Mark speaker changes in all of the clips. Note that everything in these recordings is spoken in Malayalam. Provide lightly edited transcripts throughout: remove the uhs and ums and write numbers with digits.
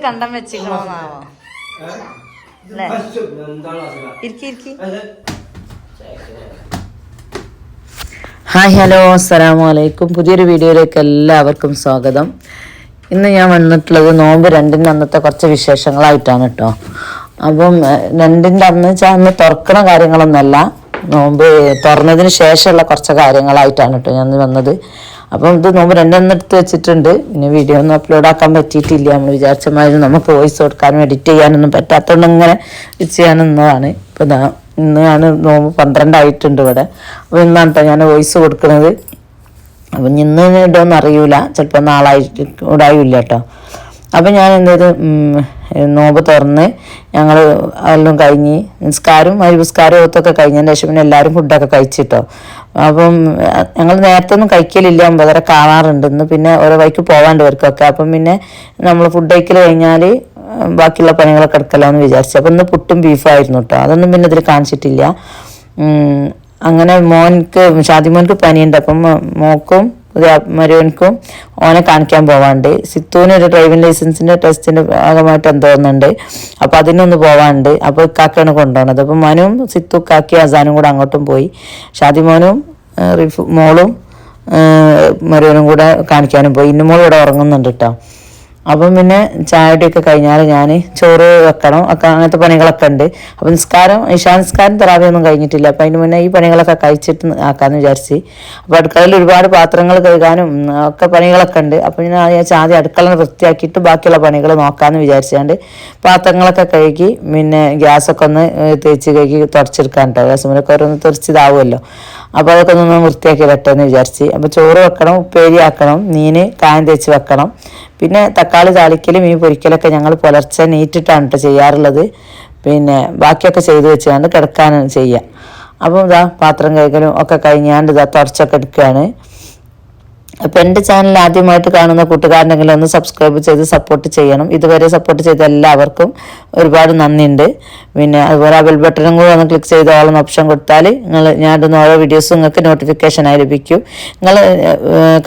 Speaker 1: കണ്ടം വെച്ചിക്കണോന്നാവോ അല്ലേ? ഹായ് ഹലോ അസ്സലാമു അലൈക്കും. പുതിയൊരു വീഡിയോയിലേക്ക് എല്ലാവർക്കും സ്വാഗതം. ഇന്ന് ഞാൻ വന്നിട്ടുള്ളത് നോമ്പ് 2-ന് അന്നത്തെ കുറച്ച് വിശേഷങ്ങളായിട്ടാണ് കേട്ടോ. അപ്പം 2-ൻ്റെ അന്ന് തുറക്കണ കാര്യങ്ങളൊന്നുമല്ല, നോമ്പ് തുറന്നതിന് ശേഷമുള്ള കുറച്ച് കാര്യങ്ങളായിട്ടാണ് കേട്ടോ ഞാൻ വന്നത്. അപ്പം ഇത് നോമ്പ് 2 എടുത്ത് വെച്ചിട്ടുണ്ട്. പിന്നെ വീഡിയോ ഒന്നും അപ്ലോഡ് ആക്കാൻ പറ്റിയിട്ടില്ല. നമ്മൾ വിചാരിച്ച മാതിരി നമുക്ക് വോയിസ് കൊടുക്കാനും എഡിറ്റ് ചെയ്യാനൊന്നും പറ്റാത്തതുകൊണ്ട് ഇങ്ങനെ ചെയ്യാൻ നിന്നതാണ്. ഇപ്പം ഇന്നാണ് നോമ്പ് 12 ആയിട്ടുണ്ട് ഇവിടെ. അപ്പോൾ ഇന്നാണ് കേട്ടോ ഞാൻ വോയിസ് കൊടുക്കുന്നത്. അപ്പം ഇന്ന് ഇടുമെന്ന് അറിയില്ല, ചിലപ്പോൾ നാളായിട്ട് ഇടായില്ല കേട്ടോ. അപ്പം ഞാൻ എന്തേത് നോമ്പ് തുറന്ന് ഞങ്ങൾ എല്ലാം കഴിഞ്ഞ് നിസ്കാരം ഒത്തൊക്കെ കഴിഞ്ഞതിന് ശേഷം പിന്നെ എല്ലാവരും ഫുഡൊക്കെ കഴിച്ചിട്ടോ. അപ്പം ഞങ്ങൾ നേരത്തെ ഒന്നും കഴിക്കലില്ല, 9:30 കാണാറുണ്ട്. ഇന്ന് പിന്നെ ഓരോ വഴിക്ക് പോകാണ്ട് ഇവർക്കൊക്കെ. അപ്പം പിന്നെ നമ്മൾ ഫുഡ് കഴിക്കൽ കഴിഞ്ഞാൽ ബാക്കിയുള്ള പണികളൊക്കെ എടുക്കലാമെന്ന് വിചാരിച്ചു. അപ്പം ഇന്ന് പുട്ടും ബീഫായിരുന്നു കേട്ടോ. അതൊന്നും പിന്നെ ഇതിൽ കാണിച്ചിട്ടില്ല. അങ്ങനെ ഷാദിമോൻക്ക് പനിയുണ്ട്. അപ്പം മോക്കും മരുവൻക്കും ഓനെ കാണിക്കാൻ പോവാണ്ട്. സിത്തുവിന് ഒരു ഡ്രൈവിംഗ് ലൈസൻസിൻ്റെ ടെസ്റ്റിൻ്റെ ഭാഗമായിട്ട് എന്തോന്നുണ്ട്, അപ്പോൾ അതിനൊന്ന് പോവാണ്ട്. അപ്പോൾ ഇക്കാക്കാണ് കൊണ്ടുപോകുന്നത്. അപ്പം മനുവും സിത്തു കാക്കി അസാനും കൂടെ അങ്ങോട്ടും പോയി. ഷാദിമോനും മോളും മരുവനും കൂടെ കാണിക്കാനും പോയി. ഇന്നുമോൾ ഇവിടെ ഉറങ്ങുന്നുണ്ട് കേട്ടോ. അപ്പം പിന്നെ ചായയുടെയൊക്കെ കഴിഞ്ഞാൽ ഞാൻ ചോറ് വെക്കണം, അങ്ങനത്തെ പണികളൊക്കെ ഉണ്ട്. അപ്പം ഇശാനിസ്കാരം തറാവിയൊന്നും കഴിഞ്ഞിട്ടില്ല. അപ്പം അതിന് മുന്നേ ഈ പണികളൊക്കെ കഴിച്ചിട്ട് ആക്കാമെന്ന് വിചാരിച്ച്. അപ്പോൾ അടുക്കളയിൽ ഒരുപാട് പാത്രങ്ങൾ കഴുകാനും ഒക്കെ പണികളൊക്കെ ഉണ്ട്. അപ്പം ഞാൻ ആദ്യം അടുക്കള വൃത്തിയാക്കിയിട്ട് ബാക്കിയുള്ള പണികൾ നോക്കാമെന്ന് വിചാരിച്ചാണ്ട് പാത്രങ്ങളൊക്കെ കഴുകി പിന്നെ ഗ്യാസൊക്കെ ഒന്ന് തേച്ച് കഴുകി തുടച്ചെടുക്കാൻ കേട്ടോ. ഗ്യാസുമൊക്കെ ഓരോന്ന് തെറിച്ചിതാവുമല്ലോ. അപ്പോൾ അതൊക്കെ ഒന്ന് വൃത്തിയാക്കി വെട്ടെന്ന് വിചാരിച്ച്. അപ്പോൾ ചോറ് വെക്കണം, ഉപ്പേരി ആക്കണം, മീൻ കായം തേച്ച് വെക്കണം. പിന്നെ തക്കാളി താളിക്കലും മീൻ പൊരിക്കലൊക്കെ ഞങ്ങൾ പുലർച്ചെ നീറ്റിട്ടാണ് കേട്ടോ ചെയ്യാറുള്ളത്. പിന്നെ ബാക്കിയൊക്കെ ചെയ്ത് വെച്ചുകൊണ്ട് കിടക്കാനാണ് ചെയ്യുക. അപ്പം ഇതാ പാത്രം കഴുകലും ഒക്കെ കഴിഞ്ഞാണ്ട് ഇതാ തുടച്ചൊക്കെ എടുക്കുകയാണ്. അപ്പോൾ എൻ്റെ ചാനൽ ആദ്യമായിട്ട് കാണുന്ന കൂട്ടുകാരുണ്ടെങ്കിൽ ഒന്ന് സബ്സ്ക്രൈബ് ചെയ്ത് സപ്പോർട്ട് ചെയ്യണം. ഇതുവരെ സപ്പോർട്ട് ചെയ്ത എല്ലാവർക്കും ഒരുപാട് നന്ദിയുണ്ട്. പിന്നെ അതുപോലെ ആ ബെൽ ബട്ടണും കൂടെ ഒന്ന് ക്ലിക്ക് ചെയ്ത് ഓളെന്ന് ഓപ്ഷൻ കൊടുത്താൽ ഞാൻ ഇടുന്ന ഓരോ വീഡിയോസും നിങ്ങൾക്ക് നോട്ടിഫിക്കേഷനായി ലഭിക്കും. നിങ്ങൾ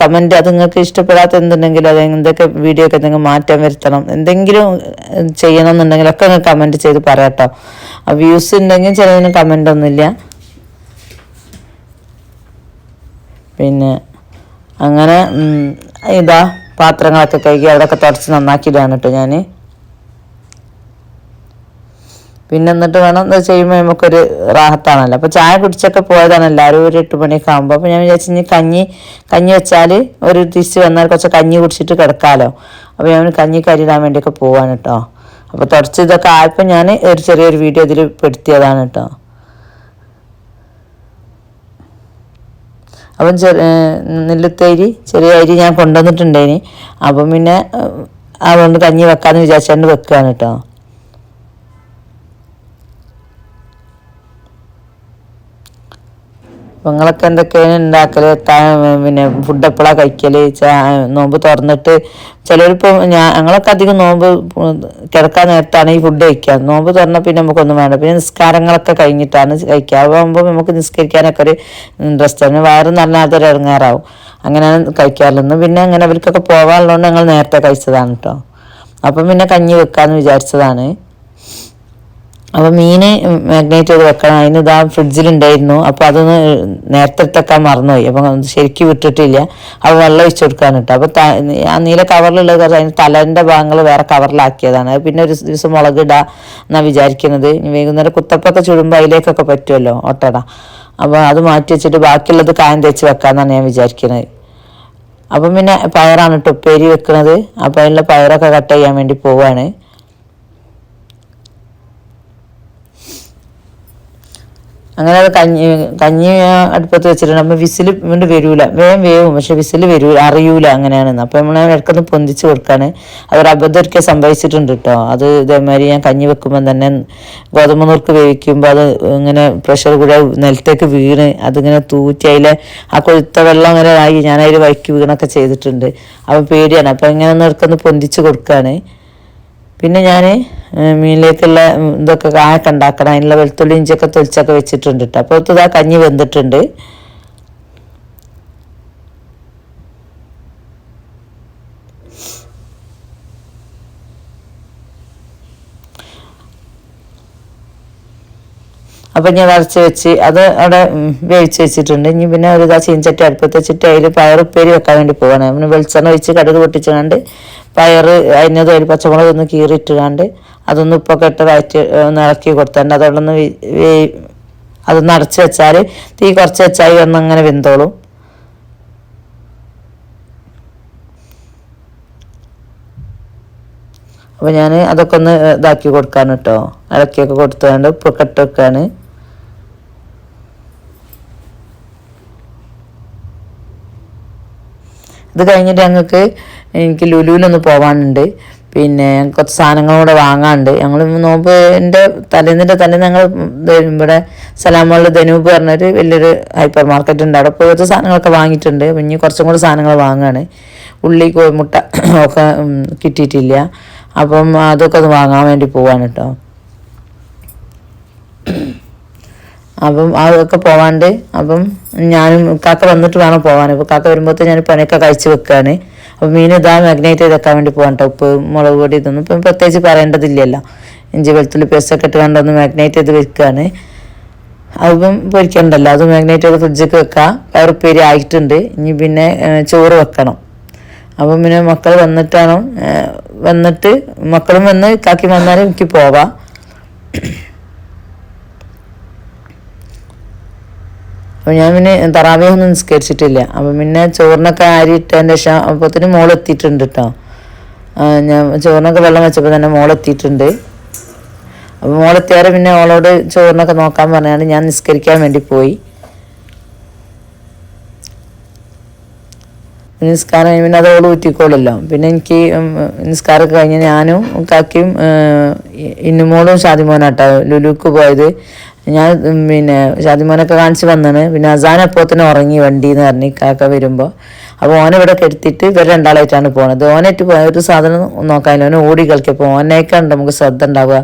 Speaker 1: കമൻറ്റ് അത് നിങ്ങൾക്ക് ഇഷ്ടപ്പെടാത്ത എന്തുണ്ടെങ്കിലും അത് എന്തൊക്കെ വീഡിയോ ഒക്കെ എന്തെങ്കിലും മാറ്റം വരുത്തണം, എന്തെങ്കിലും ചെയ്യണം എന്നുണ്ടെങ്കിലൊക്കെ നിങ്ങൾ കമൻറ്റ് ചെയ്ത് പറയാട്ടോ. വ്യൂസ് ഉണ്ടെങ്കിൽ ചിലതിന് കമൻ്റ് ഒന്നുമില്ല. പിന്നെ അങ്ങനെ ഇതാ പാത്രങ്ങളൊക്കെ കഴുകി അവിടെയൊക്കെ തുടച്ച് നന്നാക്കിയിട്ടാണ് കേട്ടോ ഞാൻ. പിന്നെ എന്നിട്ട് വേണം എന്താ ചെയ്യുമ്പോൾ നമുക്കൊരു റാഹത്താണല്ലോ. അപ്പോൾ ചായ കുടിച്ചൊക്കെ പോയതാണ് എല്ലാവരും ഒരു 8 മണിയൊക്കെ ആകുമ്പോൾ. അപ്പോൾ ഞാൻ വിചാരിച്ചു ഇനി കഞ്ഞി വെച്ചാൽ ഒരു തിരിച്ച് വന്നാൽ കുറച്ച് കഞ്ഞി കുടിച്ചിട്ട് കിടക്കാമല്ലോ. അപ്പോൾ ഞാൻ കഞ്ഞി കരിയിടാൻ വേണ്ടിയൊക്കെ പോവാണ് കേട്ടോ. അപ്പോൾ തുടച്ച് ഇതൊക്കെ ആയപ്പോൾ ഞാൻ ഒരു ചെറിയൊരു വീഡിയോ ഇതിൽ പെടുത്തിയതാണ് കേട്ടോ. അപ്പം നെല്ലുത്തേരി ചെറിയ അരി ഞാൻ കൊണ്ടുവന്നിട്ടുണ്ടേനി. അപ്പം പിന്നെ അതുകൊണ്ട് കഞ്ഞി വെക്കാമെന്ന് വിചാരിച്ചുകൊണ്ട് വെക്കുകയാണ് കേട്ടോ. അപ്പം നിങ്ങളൊക്കെ എന്തൊക്കെയാണ് ഉണ്ടാക്കൽ, പിന്നെ ഫുഡ് എപ്പോഴാണ് കഴിക്കൽ? നോമ്പ് തുറന്നിട്ട് ചിലരിപ്പോൾ ഞങ്ങളൊക്കെ അധികം നോമ്പ് കിടക്കാൻ നേരത്താണ് ഈ ഫുഡ് കഴിക്കുക. നോമ്പ് തുറന്നാൽ പിന്നെ നമുക്കൊന്നും വേണ്ട. പിന്നെ നിസ്കാരങ്ങളൊക്കെ കഴിഞ്ഞിട്ടാണ് കഴിക്കുക. ആകുമ്പോൾ നമുക്ക് നിസ്കരിക്കാനൊക്കെ ഒരു ഇൻട്രസ്റ്റ് ആണ്. വയറ് നിറഞ്ഞാൽ അതൊരു ഇറങ്ങാറാവും. അങ്ങനെയാണ് കഴിക്കാറുള്ളത്. പിന്നെ അങ്ങനെ അവർക്കൊക്കെ പോകാനുള്ളതുകൊണ്ട് ഞങ്ങൾ നേരത്തെ കഴിച്ചതാണ് കേട്ടോ. അപ്പം പിന്നെ കഞ്ഞി വെക്കാമെന്ന് വിചാരിച്ചതാണ്. അപ്പോൾ മീൻ മാഗ്നേറ്റ് ചെയ്ത് വെക്കണം. അതിന് ഇതാ ഫ്രിഡ്ജിലുണ്ടായിരുന്നു. അപ്പോൾ അതൊന്ന് നേരത്തെ എടുത്തേക്കാൻ മറന്നുപോയി. അപ്പം ശരിക്കും വിട്ടിട്ടില്ല. അപ്പോൾ വെള്ളം ഒഴിച്ചു കൊടുക്കാൻ കേട്ടോ. അപ്പോൾ ആ നീല കവറിലുള്ളത് അതിന് തലേൻ്റെ ഭാഗങ്ങൾ വേറെ കവറിലാക്കിയതാണ്. അത് പിന്നെ ഒരു ദിവസം മുളകിടുക എന്നാണ് വിചാരിക്കുന്നത്. വൈകുന്നേരം കുത്തപ്പൊക്കെ ചുടുമ്പോൾ അതിലേക്കൊക്കെ പറ്റുമല്ലോ ഒട്ടട. അപ്പോൾ അത് മാറ്റി വെച്ചിട്ട് ബാക്കിയുള്ളത് കായം തേച്ച് വെക്കാമെന്നാണ് ഞാൻ വിചാരിക്കുന്നത്. അപ്പം പിന്നെ പയറാണ് കേട്ടോ ഉപ്പേരി വെക്കുന്നത്. അപ്പോൾ അതിലുള്ള പയറൊക്കെ കട്ട് ചെയ്യാൻ വേണ്ടി പോവുകയാണ്. അങ്ങനെ അത് കഞ്ഞി അടുപ്പത്ത് വെച്ചിട്ടുണ്ട്. അപ്പോൾ വിസിൽ വീണ്ടും വരൂല, വേവും പക്ഷെ വിസിൽ അറിയൂല അങ്ങനെയാണെന്ന്. അപ്പോൾ നമ്മൾ ഇടയ്ക്കൊന്ന് പൊന്തിച്ച് കൊടുക്കാണ്. അതൊരു അബദ്ധമൊക്കെ സംഭവിച്ചിട്ടുണ്ട് കേട്ടോ. അത് ഇതേമാതിരി ഞാൻ കഞ്ഞി വെക്കുമ്പോൾ തന്നെ ഗോതമ്പ് നുറുക്ക് വേവിക്കുമ്പോൾ അത് ഇങ്ങനെ പ്രഷർ കൂടെ നിലത്തേക്ക് വീണ് അതിങ്ങനെ തൂറ്റി അതിലെ ആ കൊഴുത്ത വെള്ളം അങ്ങനെ ആയി ഞാനതിൽ വൈക്ക് വീണൊക്കെ ചെയ്തിട്ടുണ്ട്. അപ്പോൾ പേടിയാണ്. അപ്പോൾ ഇങ്ങനെ ഒന്ന് ഇടയ്ക്കൊന്ന് പൊന്തിച്ച് കൊടുക്കുകയാണ്. പിന്നെ ഞാൻ മീനിലേക്കുള്ള ഇതൊക്കെ കായൊക്കെ ഉണ്ടാക്കണം. അതിനുള്ള വെളുത്തുള്ളി ഇഞ്ചിയൊക്കെ തൊലിച്ചൊക്കെ വെച്ചിട്ടുണ്ട് കേട്ടോ. അപ്പോൾ ഇതാ കഞ്ഞി വെന്തിട്ടുണ്ട്. അപ്പം ഞാൻ വരച്ച് വെച്ച് അത് അവിടെ വേവിച്ച് വെച്ചിട്ടുണ്ട്. ഇനി പിന്നെ ഒരു ചീനച്ചട്ടി അടുപ്പത്ത് വെച്ചിട്ട് അതിൽ പയറുപ്പേരി വെക്കാൻ വേണ്ടി പോവാണ്. പിന്നെ വെളിച്ചെണ്ണ ഒഴിച്ച് കടുക് പൊട്ടിച്ചുകൊണ്ട് പയറ് അതിനത് ഒരു പച്ചമുളക് ഒന്ന് കീറിയിട്ടുകാണ്ട് അതൊന്ന് ഉപ്പൊക്കെ ഇട്ട് വഴറ്റി ഒന്ന് ഇളക്കി കൊടുത്തിട്ടുണ്ട്. അതോടൊന്ന് അതൊന്ന് അടച്ച് വെച്ചാൽ തീ കുറച്ച് വെച്ചാൽ ഒന്നങ്ങനെ വെന്തോളും. അപ്പോൾ ഞാൻ അതൊക്കെ ഒന്ന് ഇതാക്കി കൊടുക്കാൻ കേട്ടോ, ഇളക്കിയൊക്കെ കൊടുത്തുകൊണ്ട് ഉപ്പൊക്കെ ഇട്ട് വെക്കാണ്. ഇത് കഴിഞ്ഞിട്ട് എനിക്ക് ലുലുവിലൊന്ന് പോകാനുണ്ട്. പിന്നെ കുറച്ച് സാധനങ്ങൾ കൂടെ വാങ്ങാനുണ്ട്. ഞങ്ങൾ നോമ്പിൻ്റെ തലേന്ന് ഞങ്ങൾ ഇവിടെ സലാമുള്ള ധനൂപ് പറഞ്ഞൊരു വലിയൊരു ഹൈപ്പർ മാർക്കറ്റ് ഉണ്ട്, അവിടെ പോയി കുറച്ച് സാധനങ്ങളൊക്കെ വാങ്ങിയിട്ടുണ്ട്. ഇനി കുറച്ചും കൂടി സാധനങ്ങൾ വാങ്ങുകയാണ്. ഉള്ളി കോഴിമുട്ട ഒക്കെ കിട്ടിയിട്ടില്ല, അപ്പം അതൊക്കെ ഒന്ന് വാങ്ങാൻ വേണ്ടി പോവാണ് കേട്ടോ. അപ്പം അതൊക്കെ പോവാണ്ട് അപ്പം ഞാനും കാക്ക വന്നിട്ട് വേണം പോകാൻ. അപ്പോൾ കാക്ക വരുമ്പോഴത്തെ ഞാൻ പണിയൊക്കെ കഴിച്ച് വെക്കുകയാണ്. അപ്പോൾ മീൻ ഇതാ മാഗ്നേറ്റ് ചെയ്ത് വെക്കാൻ വേണ്ടി പോകാൻ കേട്ടോ. ഉപ്പ് മുളക് പൊടി ഇതൊന്നും ഇപ്പം പ്രത്യേകിച്ച് പറയേണ്ടതില്ലല്ലോ. ഇഞ്ചി വെളുത്തുള്ളി പേസ്റ്റൊക്കെ ഇട്ട് കണ്ടൊന്ന് മാഗ്നേറ്റ് ചെയ്ത് വെക്കുകയാണ്. അപ്പം പൊരിക്കണ്ടല്ലോ, അത് മാഗ്നേറ്റ് ചെയ്ത് ഫ്രിഡ്ജിലേക്ക് വെക്കാം. പയറുപ്പേരി ആയിട്ടുണ്ട്. ഇനി പിന്നെ ചോറ് വെക്കണം. അപ്പം പിന്നെ മക്കൾ വന്നിട്ട് മക്കളും വന്ന് കാക്കി വന്നാലും എനിക്ക് പോവാം. അപ്പോൾ ഞാൻ പിന്നെ തറാവിയൊന്നും നിസ്കരിച്ചിട്ടില്ല. അപ്പം പിന്നെ ചോറിനൊക്കെ അരി ഇട്ടതിൻ്റെ ശേഷം അപ്പോഴത്തേന് മോളെത്തിയിട്ടുണ്ട് കേട്ടോ. ഞാൻ ചോറിനൊക്കെ വെള്ളം വെച്ചപ്പോൾ തന്നെ മോളെത്തിയിട്ടുണ്ട്. അപ്പോൾ മോളെത്തിയാറ് പിന്നെ അവളോട് ചോറിനൊക്കെ നോക്കാൻ പറഞ്ഞാണ് ഞാൻ നിസ്കരിക്കാൻ വേണ്ടി പോയി. നിസ്കാരം പിന്നെ അത് ഓള് ഊറ്റിക്കോളല്ലോ. പിന്നെ എനിക്ക് നിസ്കാരമൊക്കെ കഴിഞ്ഞ് ഞാനും കാക്കയും ഇന്നുമോളും ഷാദിമോനാട്ടോ ലുലുക്ക് പോയത്. ഞാൻ പിന്നെ ഷാദിമോനൊക്കെ കാണിച്ച് വന്നാണ്. പിന്നെ അസാനപ്പോൾ തന്നെ ഉറങ്ങി വണ്ടിന്ന് പറഞ്ഞ് കാക്ക വരുമ്പോൾ. അപ്പോൾ ഓനെ ഇവിടെ കെടുത്തിട്ട് ഇവർ രണ്ടാളായിട്ടാണ് പോകുന്നത്. ഓനായിട്ട് ഒരു സാധനം നോക്കാനില്ല, ഓനെ ഓടി കളിക്കപ്പോൾ ഓനേക്കാണ്ട് നമുക്ക് ശ്രദ്ധ ഉണ്ടാവുക.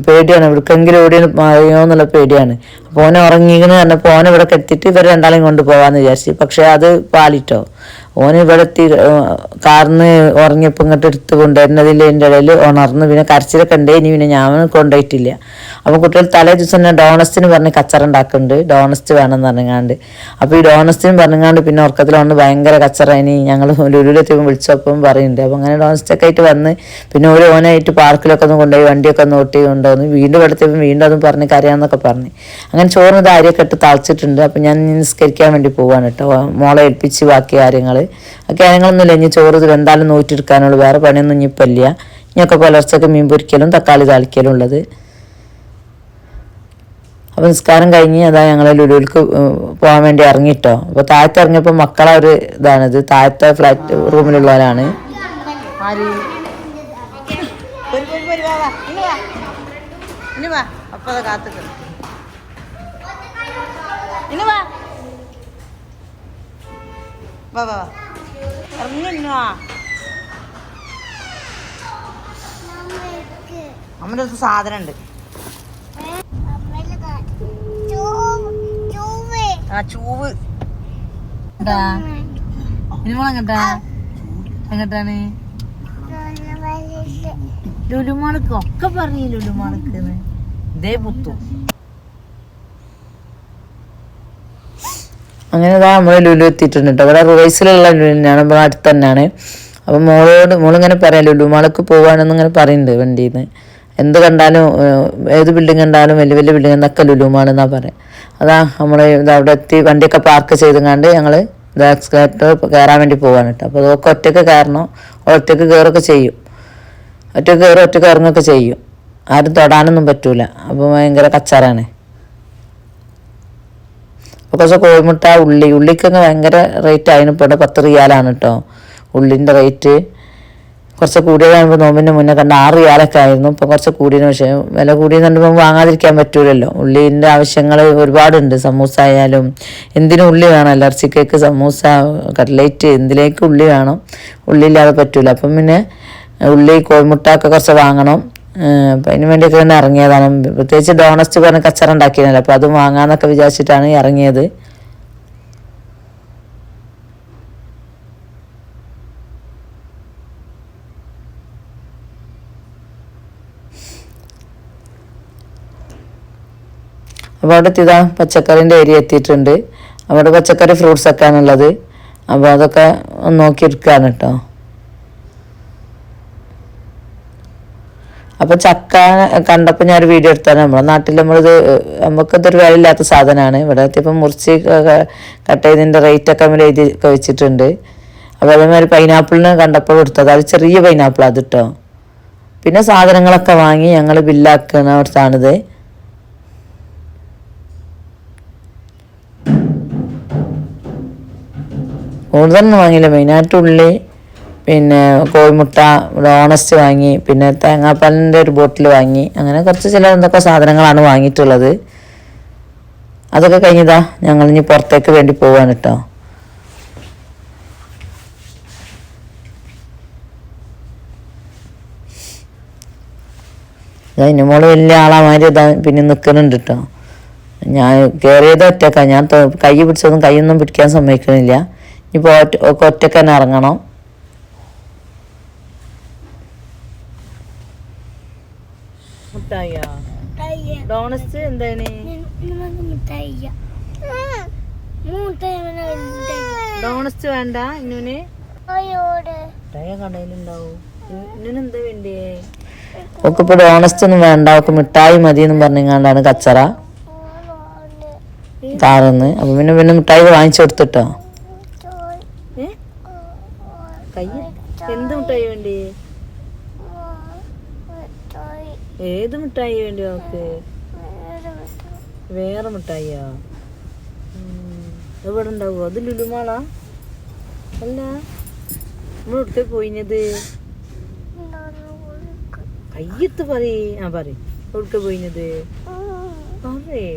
Speaker 1: പേടിയാണ്, എവിടേക്കെങ്കിലും ഓടി മാറിയോ എന്നുള്ള പേടിയാണ്. അപ്പോൾ ഓനെ ഉറങ്ങിയെന്ന് പറഞ്ഞപ്പോൾ ഓനെ ഇവിടെ കെടുത്തിട്ട് ഇവർ രണ്ടാളെയും കൊണ്ട് പോകാമെന്ന് വിചാരിച്ചു. പക്ഷേ അത് പാലിട്ടോ. ഓന് ഇവിടെ എത്തി കാറിന്ന് ഉറങ്ങിയപ്പോൾ ഇങ്ങോട്ട് എടുത്ത് കൊണ്ടുവരുന്നതിൽ എൻ്റെ ഇടയിൽ ഉണർന്ന് പിന്നെ കരച്ചിലൊക്കെ ഉണ്ട്. ഇനി പിന്നെ ഞാൻ കൊണ്ടുപോയിട്ടില്ല. അപ്പോൾ കുട്ടികൾ തലേ ദിവസം തന്നെ ഡോണസ്റ്റിന് പറഞ്ഞ് കച്ചറ ഉണ്ടാക്കുന്നുണ്ട്, ഡോണസ്റ്റ് വേണമെന്ന് പറഞ്ഞങ്ങാണ്ട്. അപ്പോൾ ഈ ഡോണസ്റ്റിന് പറഞ്ഞങ്ങാണ്ട് പിന്നെ ഉറക്കത്തിൽ വന്ന് ഭയങ്കര കച്ചറ. ഇനി ഞങ്ങൾ ലുലുവിലെത്തിയപ്പോൾ വിളിച്ചപ്പം പറയുന്നുണ്ട്. അപ്പോൾ അങ്ങനെ ഡോണസ്റ്റൊക്കെ ആയിട്ട് വന്ന് പിന്നെ ഒരു ഓനായിട്ട് പാർക്കിലൊക്കെ ഒന്ന് കൊണ്ടുപോയി വണ്ടിയൊക്കെ ഒന്ന് ഓട്ടി കൊണ്ടുവന്ന് വീണ്ടും എടുത്തപ്പോൾ വീണ്ടും അതും പറഞ്ഞ് കരയാന്നൊക്കെ പറഞ്ഞ് അങ്ങനെ ചോറിന് അരിയൊക്കെ ഇട്ട് തളിച്ചിട്ടുണ്ട്. അപ്പം ഞാൻ നിസ്കരിക്കാൻ വേണ്ടി പോവാണ് കേട്ടോ, മോളെ ഏൽപ്പിച്ച് ബാക്കി കാര്യങ്ങൾ. ആ കാര്യങ്ങളൊന്നുമില്ല. ഇനി ചോറ് എന്തായാലും നോറ്റിയെടുക്കാനുള്ളൂ, വേറെ പണിയൊന്നും ഇനിയിപ്പോൾ ഇല്ല. ഇനിയൊക്കെ പുലർച്ചയ്ക്ക് മീൻ പൊരിക്കലും തക്കാളി താളിക്കലും ഉള്ളത്. അപ്പോൾ നിസ്കാരം കഴിഞ്ഞ് അതാ ഞങ്ങൾ ലുലുവിലേക്ക് പോകാൻ വേണ്ടി ഇറങ്ങിട്ടോ. അപ്പോൾ താഴത്ത് ഇറങ്ങിയപ്പോൾ മക്കളെ ഒരു ഇതാണിത്, താഴത്തെ ഫ്ലാറ്റ് റൂമിലുള്ളവരാണ്.
Speaker 2: അമ്മൻ്റെ അടുത്ത് സാധനം ഉണ്ട്. ആ ചൂവ് എങ്ങട്ടാണ് ലുലുമാൾക്ക് ഒക്കെ പറഞ്ഞു. ലുലുമാൾക്ക് ഇതേ പുത്തു.
Speaker 1: അങ്ങനെ ഇതാ നമ്മൾ ലുലു എത്തിയിട്ടുണ്ട് കേട്ടോ. ഇവിടെ റിവേഴ്സിലുള്ള ലുലുവിനാണ്, നമ്മൾ അടുത്ത് തന്നെയാണ്. അപ്പം മോളിങ്ങനെ പറയാം ലുലുമാൾക്ക് പോവാണെന്നിങ്ങനെ പറയുന്നുണ്ട് വണ്ടിയിൽ നിന്ന്. എന്ത് കണ്ടാലും ഏത് ബിൽഡിംഗ് കണ്ടാലും വലിയ വലിയ ബിൽഡിംഗ് എന്നൊക്കെ ലുലുമാണെന്നാണ് പറയാം. അതാ നമ്മൾ അവിടെ എത്തി വണ്ടിയൊക്കെ പാർക്ക് ചെയ്തുകൊണ്ട് ഞങ്ങൾ ഇത് എക്സ്കലേറ്റർ കയറാൻ വേണ്ടി പോവാണ് കേട്ടോ. അപ്പോൾ അതൊക്കെ ഒറ്റയ്ക്ക് കയറണം, ഒറ്റയ്ക്ക് കയറൊക്കെ ചെയ്യും, ഒറ്റയ്ക്ക് കയറും ഒറ്റയ്ക്ക് ഇറങ്ങുകയൊക്കെ ചെയ്യും. ആരും തൊടാനൊന്നും പറ്റൂല. അപ്പോൾ ഭയങ്കര കച്ചറാണ്. അപ്പോൾ കുറച്ച് കോഴിമുട്ട ഉള്ളിക്കൊക്കെ ഭയങ്കര റേറ്റ് ആയിരുന്നു. ഇപ്പോൾ 10 റിയാലാണ് കേട്ടോ ഉള്ളിൻ്റെ റേറ്റ്. കുറച്ച് കൂടിയതാകുമ്പോൾ നോമ്പിൻ്റെ മുന്നേ കണ്ട 6 റിയാലൊക്കെ ആയിരുന്നു. ഇപ്പോൾ കുറച്ച് കൂടിയതിന് പക്ഷേ വില കൂടിയെന്ന് പറയുമ്പോൾ വാങ്ങാതിരിക്കാൻ പറ്റൂലല്ലോ. ഉള്ളിൻ്റെ ആവശ്യങ്ങൾ ഒരുപാടുണ്ട്. സമൂസ ആയാലും എന്തിനും ഉള്ളി വേണം. ഇറച്ചി കേക്ക്, സമൂസ, കട്ട്ലേറ്റ് എന്തിലേക്ക് ഉള്ളി വേണം. ഉള്ളി ഇല്ലാതെ പറ്റൂല. അപ്പം പിന്നെ ഉള്ളി കോഴിമുട്ട ഒക്കെ കുറച്ച് വാങ്ങണം. അപ്പം അതിന് വേണ്ടിയൊക്കെ തന്നെ ഇറങ്ങിയതാണ്. പ്രത്യേകിച്ച് ഡോണസ്റ്റ് പറഞ്ഞ് കച്ചറ ഉണ്ടാക്കിയതല്ലോ, അപ്പോൾ അതും വാങ്ങാമെന്നൊക്കെ വിചാരിച്ചിട്ടാണ് ഇറങ്ങിയത്. അപ്പോൾ അവിടെ എത്തിയതാ പച്ചക്കറിൻ്റെ ഏരിയ എത്തിയിട്ടുണ്ട്. അവിടെ പച്ചക്കറി ഫ്രൂട്ട്സ് ഒക്കെ ആണുള്ളത്. അപ്പോൾ അതൊക്കെ ഒന്ന് നോക്കിയെടുക്കുകയാണ് കേട്ടോ. അപ്പോൾ ചക്ക കണ്ടപ്പോൾ ഞാനൊരു വീഡിയോ എടുത്താണ്. നമ്മുടെ നാട്ടിൽ നമുക്കിതൊരു വിലയില്ലാത്ത സാധനമാണ്. ഇവിടെ എത്തിയപ്പോൾ മുറിച്ച് കട്ട് ചെയ്തതിൻ്റെ റേറ്റൊക്കെ നമ്മൾ എഴുതി വെച്ചിട്ടുണ്ട്. അപ്പോൾ അതേമാതിരി പൈനാപ്പിളിന് കണ്ടപ്പോൾ എടുത്തത്, അത് ചെറിയ പൈനാപ്പിൾ അത് കേട്ടോ. പിന്നെ സാധനങ്ങളൊക്കെ വാങ്ങി ഞങ്ങൾ ബില്ലാക്കുന്ന അവിടുത്താണിത്. കൂടുതലൊന്നും വാങ്ങിയില്ല, മെയിനായിട്ട് ഉള്ളി, പിന്നെ കോഴിമുട്ട, ഓണസ്റ്റ് വാങ്ങി, പിന്നെ തേങ്ങാപ്പാലിൻ്റെ ഒരു ബോട്ടിൽ വാങ്ങി. അങ്ങനെ കുറച്ച് ചില എന്തൊക്കെ സാധനങ്ങളാണ് വാങ്ങിയിട്ടുള്ളത്. അതൊക്കെ കഴിഞ്ഞതാ ഞങ്ങൾ ഇനി പുറത്തേക്ക് വേണ്ടി പോവാണ് കേട്ടോ. അതിന് മോള് വലിയ ആളാമാതിരി ഇതാ പിന്നെ നിൽക്കുന്നുണ്ട് കേട്ടോ. ഞാൻ കയറിയത് ഒറ്റക്കാണ്. ഞാൻ കൈ പിടിച്ചതും കൈയൊന്നും പിടിക്കാൻ സമ്മതിക്കണില്ല. ഇപ്പോൾ ഒറ്റക്ക് തന്നെ ഇറങ്ങണം.
Speaker 2: ഡോണസ് എന്താണ്? ഡോണസ് വേണ്ട ഇന്നുന് കടയിലുണ്ടാവും. ഇന്നിന് എന്താ വേണ്ടിയേ?
Speaker 1: ഒക്കെ ഇപ്പോൾ ഡോണസ്റ്റ് ഒന്നും വേണ്ട, ഒക്കെ മിഠായി മതി എന്നും പറഞ്ഞാണ്ടാണ് കച്ചറ താറന്ന്. അപ്പൊ പിന്നെ മിഠായി വാങ്ങിച്ചു കൊടുത്തിട്ടോ.
Speaker 2: എന്ത് മിഠായി വേണ്ടി? ഏത് മിഠായി വേണ്ടി അവക്ക്? വേറെ മിഠായിയാ? എവിടെ ഉണ്ടാവുക? അത് ലുലുമാളാ? അല്ല, നമ്മളെടുത്തേ പോയിഞ്ഞത്? കയ്യത്ത് പറയ് എവിടുക്ക പോയിഞ്ഞത് പറയേ.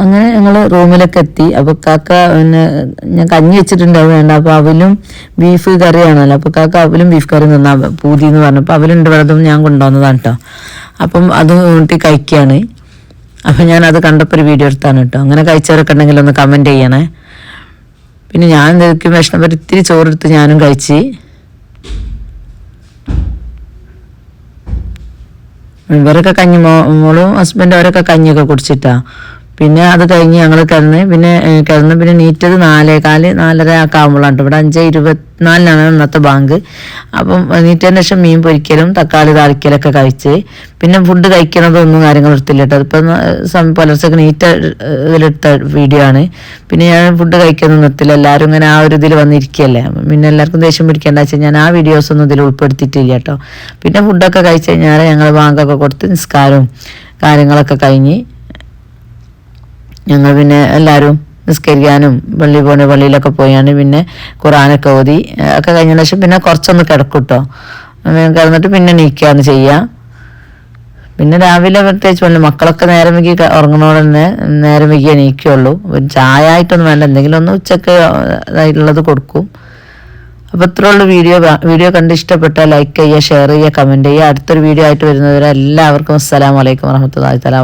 Speaker 1: അങ്ങനെ ഞങ്ങൾ റൂമിലൊക്കെ എത്തി. അപ്പോൾ കാക്ക പിന്നെ ഞാൻ കഞ്ഞി വെച്ചിട്ടുണ്ടാവും വേണ്ട. അപ്പോൾ അവലും ബീഫ് കറിയാണല്ലോ. അപ്പോൾ കാക്ക അവലും ബീഫ് കറി നിന്നാ പൂതി എന്ന് പറഞ്ഞപ്പോൾ അവലുണ്ട് വെള്ളതും ഞാൻ കൊണ്ടുവന്നതാണ് കേട്ടോ. അപ്പം അത് കൂട്ടി കഴിക്കുകയാണ്. അപ്പം ഞാൻ അത് കണ്ടപ്പോൾ ഒരു വീഡിയോ എടുത്താണ് കേട്ടോ. അങ്ങനെ കഴിച്ചവരൊക്കെ ഉണ്ടെങ്കിൽ ഒന്ന് കമൻറ്റ് ചെയ്യണേ. പിന്നെ ഞാൻ എന്തൊക്കെ വിഷമം ഇത്തിരി ചോറെടുത്ത് ഞാനും കഴിച്ച്. ഇവരൊക്കെ കഞ്ഞി മോളും ഹസ്ബൻഡും അവരൊക്കെ കഞ്ഞിയൊക്കെ കുടിച്ചിട്ടാ. പിന്നെ അത് കഴിഞ്ഞ് ഞങ്ങൾ കിടന്ന് നീറ്റത് 4:15 4:30 ഒക്കെ ആകുമ്പോഴാണ്. ഇവിടെ 5:24 ഇന്നത്തെ ബാങ്ക്. അപ്പം നീറ്റതിന് ശേഷം മീൻ പൊരിക്കലും തക്കാളി താളിക്കലൊക്കെ കഴിച്ച് പിന്നെ ഫുഡ് കഴിക്കണതൊന്നും കാര്യങ്ങൾ എടുത്തില്ല കേട്ടോ. അതിപ്പം പുലർച്ചയ്ക്ക് ഇതിലെടുത്ത വീഡിയോ ആണ്. പിന്നെ ഞാൻ ഫുഡ് കഴിക്കുന്നത് നിർത്തില്ല. എല്ലാവരും ഇങ്ങനെ ആ ഒരു ഇതിൽ വന്നിരിക്കുകയല്ലേ. പിന്നെ എല്ലാവർക്കും ദേഷ്യം പിടിക്കേണ്ട വെച്ചാൽ ഞാൻ ആ വീഡിയോസൊന്നും ഇതിൽ ഉൾപ്പെടുത്തിയിട്ടില്ല കേട്ടോ. പിന്നെ ഫുഡൊക്കെ കഴിച്ച് കഴിഞ്ഞാൽ ഞങ്ങൾ ബാങ്കൊക്കെ കൊടുത്ത് നിസ്കാരവും കാര്യങ്ങളൊക്കെ കഴിഞ്ഞ് ഞങ്ങൾ പിന്നെ എല്ലാവരും നിസ്കരിക്കാനും പള്ളിയിലൊക്കെ പോയാണ്. പിന്നെ ഖുറാനൊക്കെ ഓതി ഒക്കെ കഴിഞ്ഞ ശേഷം പിന്നെ കുറച്ചൊന്ന് കിടക്കും കേട്ടോ. കിടന്നിട്ട് പിന്നെ എണീക്കുകയാണ് ചെയ്യുക. പിന്നെ രാവിലെ പ്രത്യേകിച്ച് മക്കളൊക്കെ നേരം വൈകി ഉറങ്ങണോടെ തന്നെ നേരം വൈകി എണീക്കുകയുള്ളൂ. ചായ ആയിട്ടൊന്നും വേണ്ട, എന്തെങ്കിലും ഒന്ന് ഉച്ചക്ക് ഇതായിട്ടുള്ളത് കൊടുക്കും. അപ്പോൾ ഇത്രയുള്ള വീഡിയോ കണ്ട് ഇഷ്ടപ്പെട്ടാൽ ലൈക്ക് ചെയ്യുക, ഷെയർ ചെയ്യുക, കമൻറ്റ് ചെയ്യുക. അടുത്തൊരു വീഡിയോ ആയിട്ട് വരുന്നവരെ എല്ലാവർക്കും അസ്സലാമു അലൈക്കും വറഹ്മത്തുള്ളാഹി തആല.